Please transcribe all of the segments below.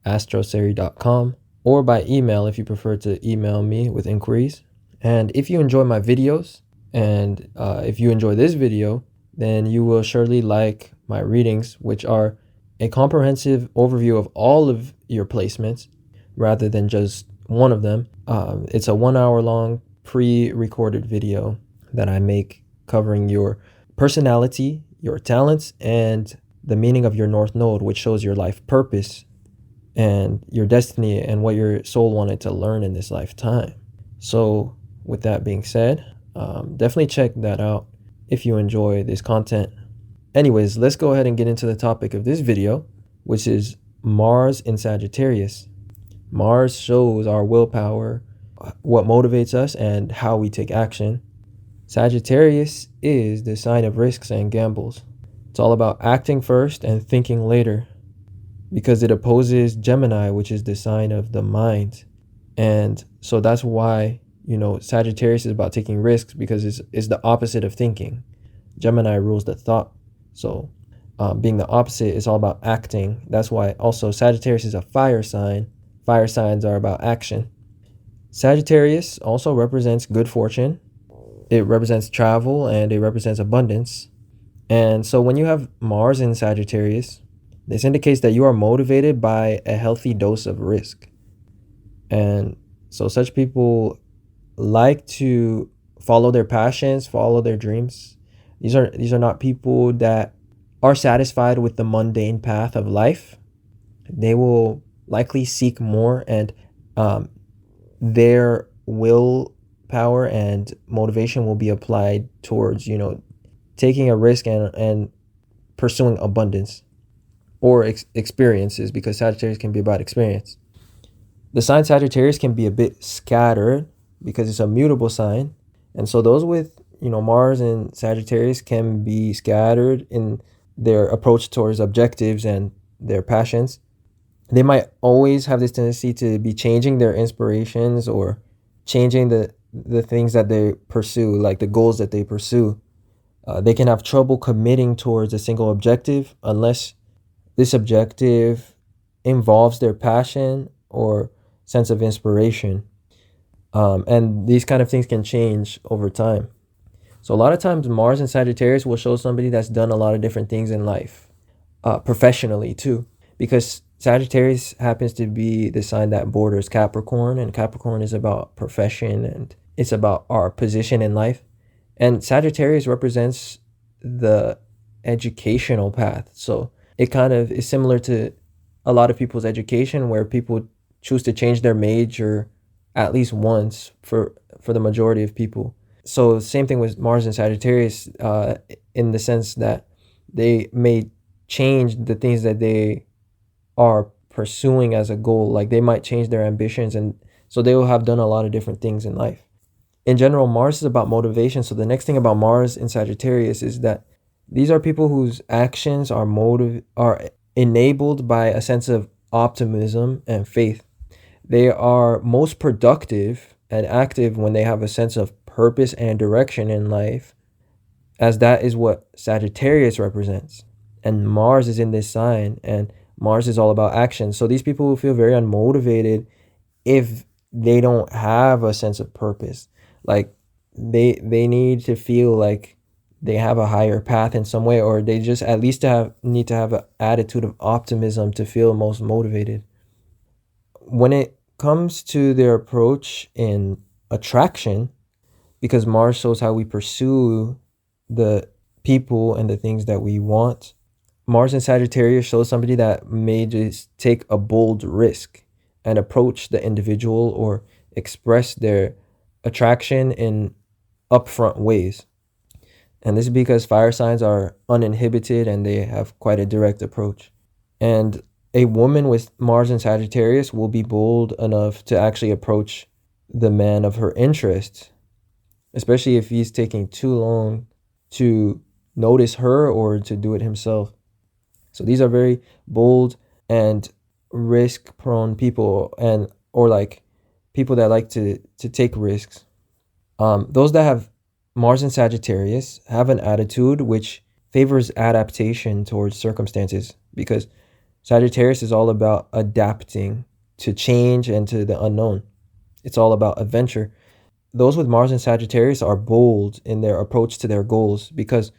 astroseri.com, or by email if you prefer to email me with inquiries. And if you enjoy my videos, and if you enjoy this video, then you will surely like my readings, which are a comprehensive overview of all of your placements rather than just one of them. It's a 1 hour long pre-recorded video that I make covering your personality, your talents, and the meaning of your North Node, which shows your life purpose and your destiny and what your soul wanted to learn in this lifetime. So with that being said, definitely check that out if you enjoy this content. Anyways, let's go ahead and get into the topic of this video, which is Mars in Sagittarius. Mars shows our willpower, what motivates us, and how we take action. Sagittarius is the sign of risks and gambles. It's all about acting first and thinking later, because it opposes Gemini, which is the sign of the mind. And so that's why, Sagittarius is about taking risks, because it's the opposite of thinking. Gemini rules the thought. So being the opposite is all about acting. That's why also Sagittarius is a fire sign. Fire signs are about action. Sagittarius also represents good fortune. It represents travel, and it represents abundance. And so when you have Mars in Sagittarius, this indicates that you are motivated by a healthy dose of risk. And so such people like to follow their passions, follow their dreams. These are not people that are satisfied with the mundane path of life. They will likely seek more, and their willpower and motivation will be applied towards, taking a risk and pursuing abundance or experiences, because Sagittarius can be about experience. The sign Sagittarius can be a bit scattered because it's a mutable sign. And so those with, Mars and Sagittarius can be scattered in their approach towards objectives and their passions. They might always have this tendency to be changing their inspirations or changing the things that they pursue, like the goals that they pursue. They can have trouble committing towards a single objective unless this objective involves their passion or sense of inspiration. And these kind of things can change over time. So a lot of times Mars and Sagittarius will show somebody that's done a lot of different things in life, professionally too, because Sagittarius happens to be the sign that borders Capricorn, and Capricorn is about profession and it's about our position in life. And Sagittarius represents the educational path. So it kind of is similar to a lot of people's education, where people choose to change their major at least once for the majority of people. So same thing with Mars and Sagittarius, in the sense that they may change the things that they are pursuing as a goal. Like they might change their ambitions, and so they will have done a lot of different things in life. In general, Mars is about motivation. So the next thing about Mars in Sagittarius is that these are people whose actions are enabled by a sense of optimism and faith. They are most productive and active when they have a sense of purpose and direction in life, as that is what Sagittarius represents. And Mars is in this sign, and Mars is all about action. So these people will feel very unmotivated if they don't have a sense of purpose. Like they need to feel like they have a higher path in some way, or they just at least need to have an attitude of optimism to feel most motivated. When it comes to their approach in attraction, because Mars shows how we pursue the people and the things that we want, Mars in Sagittarius shows somebody that may just take a bold risk and approach the individual or express their attraction in upfront ways. And this is because fire signs are uninhibited and they have quite a direct approach. And a woman with Mars in Sagittarius will be bold enough to actually approach the man of her interest, especially if he's taking too long to notice her or to do it himself. So these are very bold and risk-prone people, or like people that like to take risks. Those that have Mars in Sagittarius have an attitude which favors adaptation towards circumstances, because Sagittarius is all about adapting to change and to the unknown. It's all about adventure. Those with Mars and Sagittarius are bold in their approach to their goals because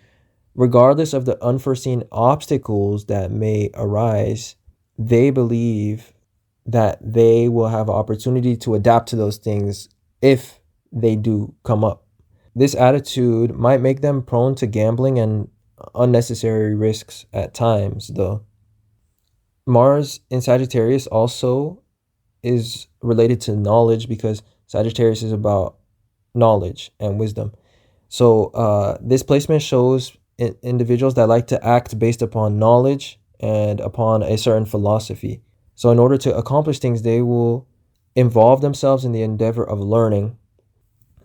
regardless of the unforeseen obstacles that may arise, they believe that they will have an opportunity to adapt to those things if they do come up. This attitude might make them prone to gambling and unnecessary risks at times, though. Mars in Sagittarius also is related to knowledge because Sagittarius is about knowledge and wisdom. So this placement shows individuals that like to act based upon knowledge and upon a certain philosophy. So in order to accomplish things, they will involve themselves in the endeavor of learning.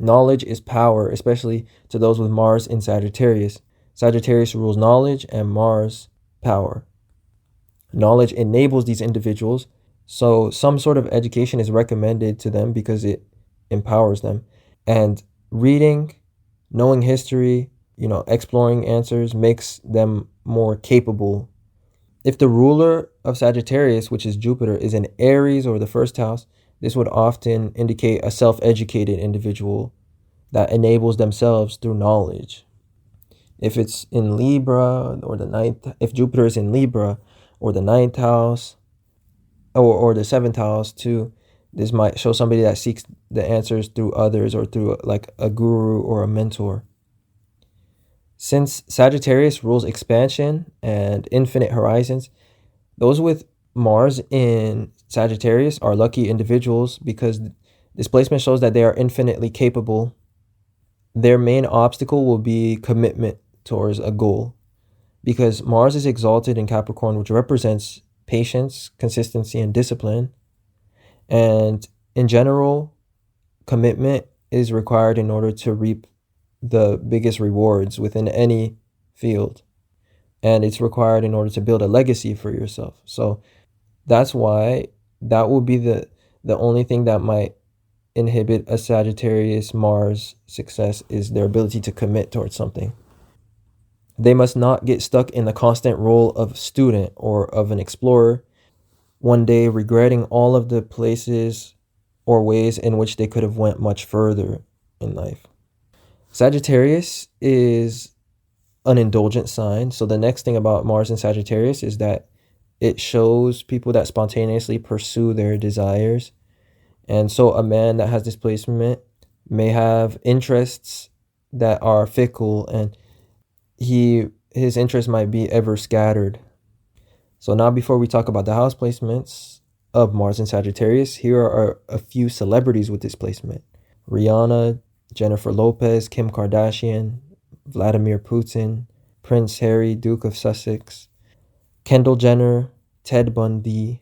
Knowledge is power, especially to those with Mars in Sagittarius. Sagittarius rules knowledge and Mars power. Knowledge enables these individuals, so some sort of education is recommended to them because it empowers them. And reading, knowing history, exploring answers makes them more capable. If the ruler of Sagittarius, which is Jupiter, is in Aries or the first house, this would often indicate a self-educated individual that enables themselves through knowledge. If it's in Libra or if Jupiter is in Libra or the ninth house or the seventh house too, this might show somebody that seeks the answers through others or through like a guru or a mentor. Since Sagittarius rules expansion and infinite horizons, those with Mars in Sagittarius are lucky individuals because this placement shows that they are infinitely capable. Their main obstacle will be commitment towards a goal because Mars is exalted in Capricorn, which represents patience, consistency, and discipline. And in general, commitment is required in order to reap the biggest rewards within any field. And it's required in order to build a legacy for yourself. So that's why that will be the only thing that might inhibit a Sagittarius Mars success is their ability to commit towards something. They must not get stuck in the constant role of student or of an explorer, one day regretting all of the places or ways in which they could have went much further in life. Sagittarius is an indulgent sign. So the next thing about Mars and Sagittarius is that it shows people that spontaneously pursue their desires. And so a man that has this placement may have interests that are fickle and his interests might be ever scattered. So now before we talk about the house placements of Mars and Sagittarius, here are a few celebrities with this placement. Rihanna, Jennifer Lopez, Kim Kardashian, Vladimir Putin, Prince Harry, Duke of Sussex, Kendall Jenner, Ted Bundy,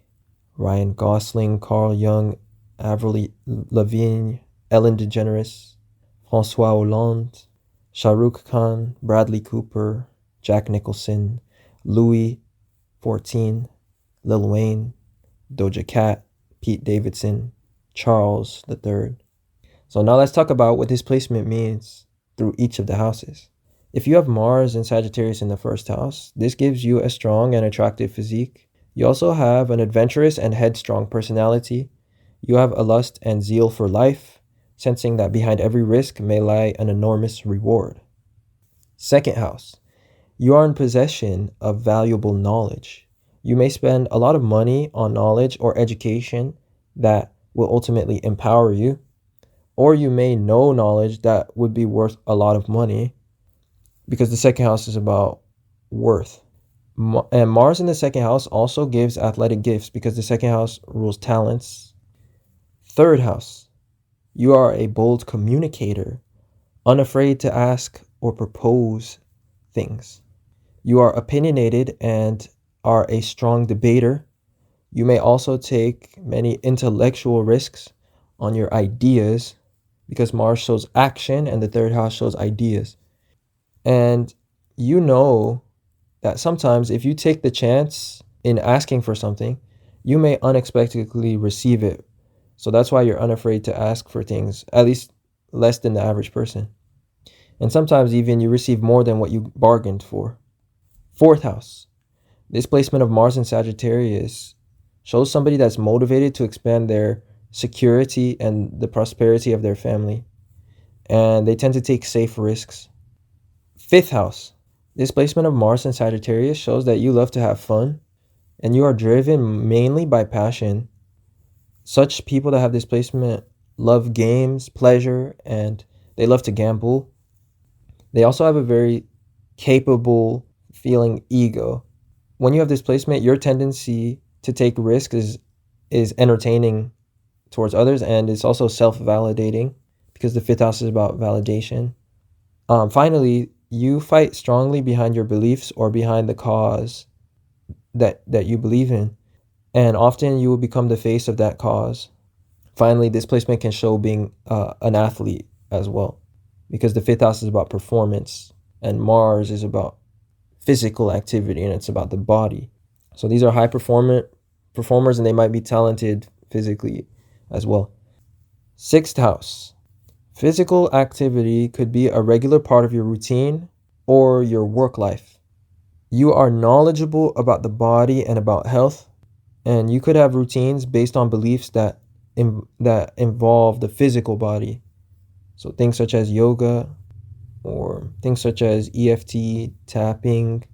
Ryan Gosling, Carl Jung, Avril Lavigne, Ellen DeGeneres, François Hollande, Shah Rukh Khan, Bradley Cooper, Jack Nicholson, Louis XIV, Lil Wayne, Doja Cat, Pete Davidson, Charles III. So now let's talk about what this placement means through each of the houses. If you have Mars and Sagittarius in the first house, this gives you a strong and attractive physique. You also have an adventurous and headstrong personality. You have a lust and zeal for life, sensing that behind every risk may lie an enormous reward. Second house, you are in possession of valuable knowledge. You may spend a lot of money on knowledge or education that will ultimately empower you, or you may know knowledge that would be worth a lot of money because the second house is about worth. And Mars in the second house also gives athletic gifts because the second house rules talents. Third house, you are a bold communicator, unafraid to ask or propose things. You are opinionated and are a strong debater. You may also take many intellectual risks on your ideas because Mars shows action and the third house shows ideas. And you know that sometimes if you take the chance in asking for something, you may unexpectedly receive it. So that's why you're unafraid to ask for things, at least less than the average person. And sometimes even you receive more than what you bargained for. Fourth house, This placement of Mars in Sagittarius shows somebody that's motivated to expand their security and the prosperity of their family. And they tend to take safe risks. Fifth house. This placement of Mars in Sagittarius shows that you love to have fun and you are driven mainly by passion. Such people that have this placement love games, pleasure, and they love to gamble. They also have a very capable feeling ego. When you have this placement, your tendency to take risks is entertaining towards others, and it's also self-validating because the fifth house is about validation. Finally, you fight strongly behind your beliefs or behind the cause that you believe in, and often you will become the face of that cause. Finally, this placement can show being an athlete as well, because the fifth house is about performance and Mars is about physical activity and it's about the body. So these are high performers and they might be talented physically as well. Sixth house. Physical activity could be a regular part of your routine or your work life. You are knowledgeable about the body and about health, and you could have routines based on beliefs that involve the physical body. So things such as yoga or things such as EFT, tapping,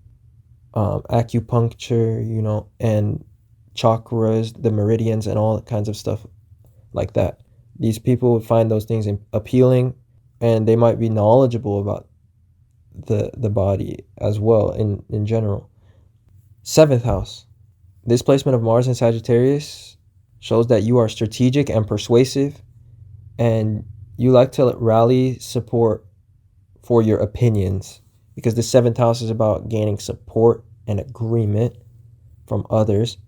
acupuncture, and chakras, the meridians, and all kinds of stuff like that. These people would find those things appealing, and they might be knowledgeable about the body as well in general. Seventh house. This placement of Mars in Sagittarius shows that you are strategic and persuasive, and you like to rally support for your opinions, because the seventh house is about gaining support and agreement from others.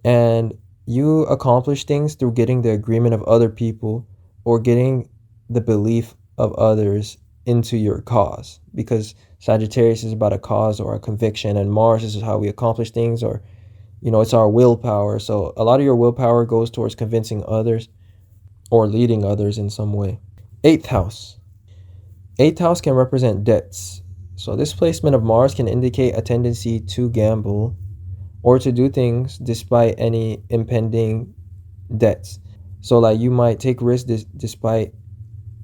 And you accomplish things through getting the agreement of other people or getting the belief of others into your cause, because Sagittarius is about a cause or a conviction, and Mars is how we accomplish things, or it's our willpower. So a lot of your willpower goes towards convincing others or leading others in some way. Eighth house. Eighth house can represent debts. So this placement of Mars can indicate a tendency to gamble or to do things despite any impending debts. So like you might take risks despite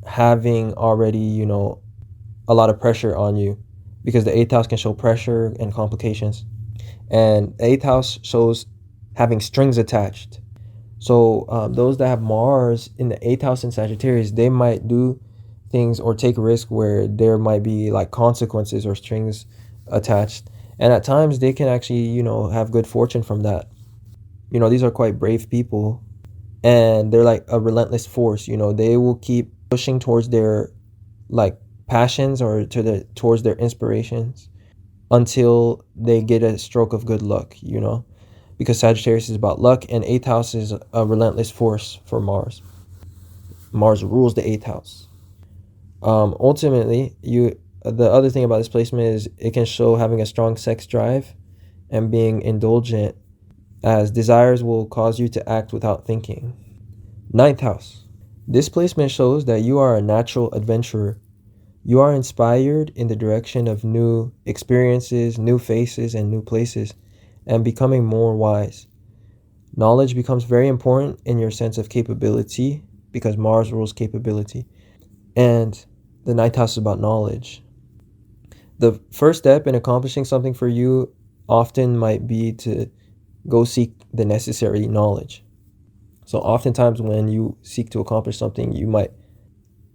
having already, a lot of pressure on you, because the eighth house can show pressure and complications. And the eighth house shows having strings attached. So those that have Mars in the eighth house in Sagittarius, they might do things or take risk where there might be like consequences or strings attached. And at times they can actually, have good fortune from that. These are quite brave people, and they're like a relentless force. They will keep pushing towards their like passions or towards their inspirations until they get a stroke of good luck, because Sagittarius is about luck, and eighth house is a relentless force for Mars. Mars rules the eighth house. Ultimately, the other thing about this placement is it can show having a strong sex drive and being indulgent, as desires will cause you to act without thinking. Ninth house. This placement shows that you are a natural adventurer. You are inspired in the direction of new experiences, new faces, and new places, and becoming more wise. Knowledge becomes very important in your sense of capability, because Mars rules capability. And the ninth house is about knowledge. The first step in accomplishing something for you often might be to go seek the necessary knowledge. So oftentimes when you seek to accomplish something, you might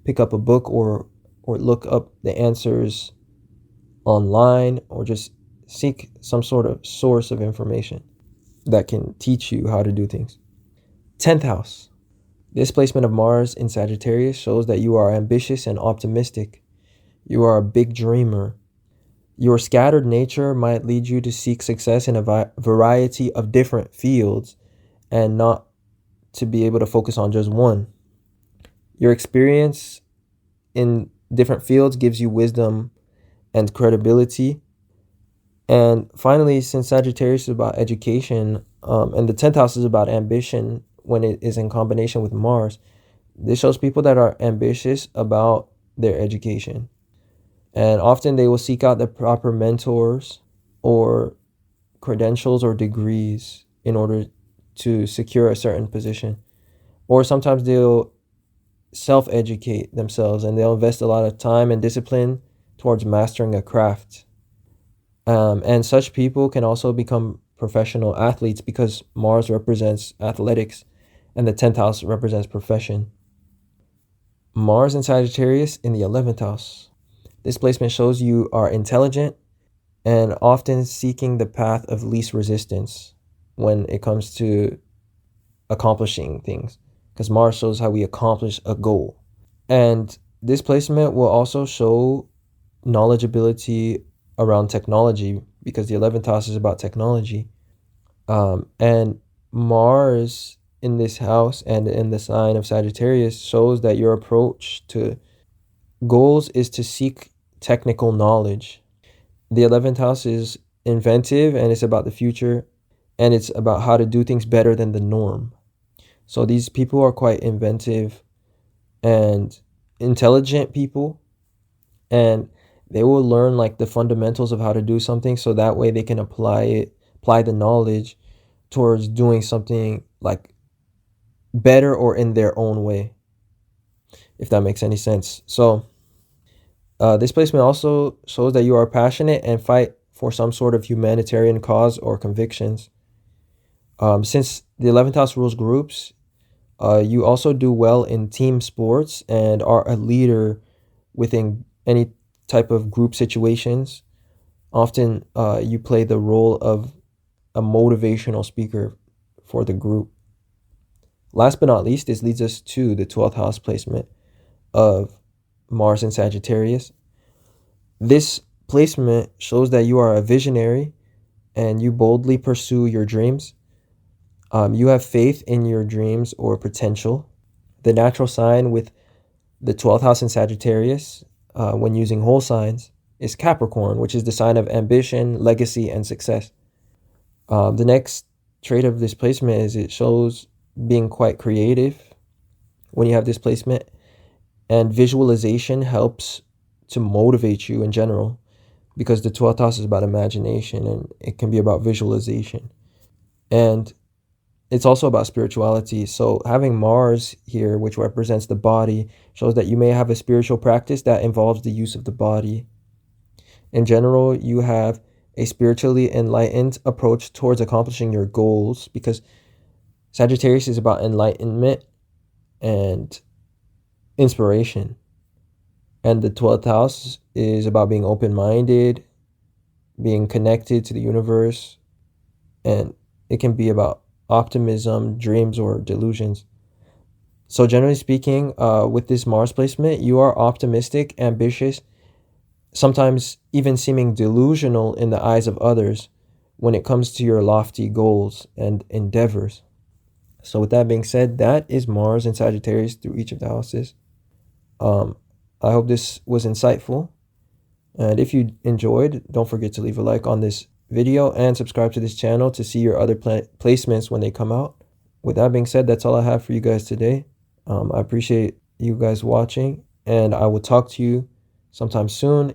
pick up a book or look up the answers online, or just seek some sort of source of information that can teach you how to do things. 10th house. This placement of Mars in Sagittarius shows that you are ambitious and optimistic. You are a big dreamer. Your scattered nature might lead you to seek success in a variety of different fields and not to be able to focus on just one. Your experience in different fields gives you wisdom and credibility. And finally, since Sagittarius is about education, and the 10th house is about ambition when it is in combination with Mars, this shows people that are ambitious about their education. And often they will seek out the proper mentors or credentials or degrees in order to secure a certain position. Or sometimes they'll self-educate themselves and they'll invest a lot of time and discipline towards mastering a craft. And such people can also become professional athletes because Mars represents athletics and the 10th house represents profession. Mars in Sagittarius in the 11th house. This placement shows you are intelligent and often seeking the path of least resistance when it comes to accomplishing things, because Mars shows how we accomplish a goal. And this placement will also show knowledgeability around technology, because the 11th house is about technology. And Mars in this house and in the sign of Sagittarius shows that your approach to goals is to seek technical knowledge. The 11th house is inventive and it's about the future and it's about how to do things better than the norm. So these people are quite inventive and intelligent people, and they will learn like the fundamentals of how to do something so that way they can apply the knowledge towards doing something like better or in their own way, if that makes any sense. So this placement also shows that you are passionate and fight for some sort of humanitarian cause or convictions. Since the 11th house rules groups, you also do well in team sports and are a leader within any type of group situations. Often you play the role of a motivational speaker for the group. Last but not least, this leads us to the 12th house placement of Mars in Sagittarius. This placement shows that you are a visionary and you boldly pursue your dreams. You have faith in your dreams or potential. The natural sign with the 12th house in Sagittarius, when using whole signs, is Capricorn, which is the sign of ambition, legacy, and success. The next trait of this placement is it shows being quite creative when you have this placement, and visualization helps to motivate you in general, because the 12th house is about imagination and it can be about visualization. And it's also about spirituality. So having Mars here, which represents the body, shows that you may have a spiritual practice that involves the use of the body. In general, you have a spiritually enlightened approach towards accomplishing your goals, because Sagittarius is about enlightenment and inspiration. And the 12th house is about being open-minded, being connected to the universe, and it can be about optimism, dreams, or delusions. So generally speaking, with this Mars placement, you are optimistic, ambitious, sometimes even seeming delusional in the eyes of others when it comes to your lofty goals and endeavors. So with that being said, that is Mars and Sagittarius through each of the houses. I hope this was insightful. And if you enjoyed, don't forget to leave a like on this video and subscribe to this channel to see your other placements when they come out. With that being said, that's all I have for you guys today. I appreciate you guys watching, and I will talk to you sometime soon.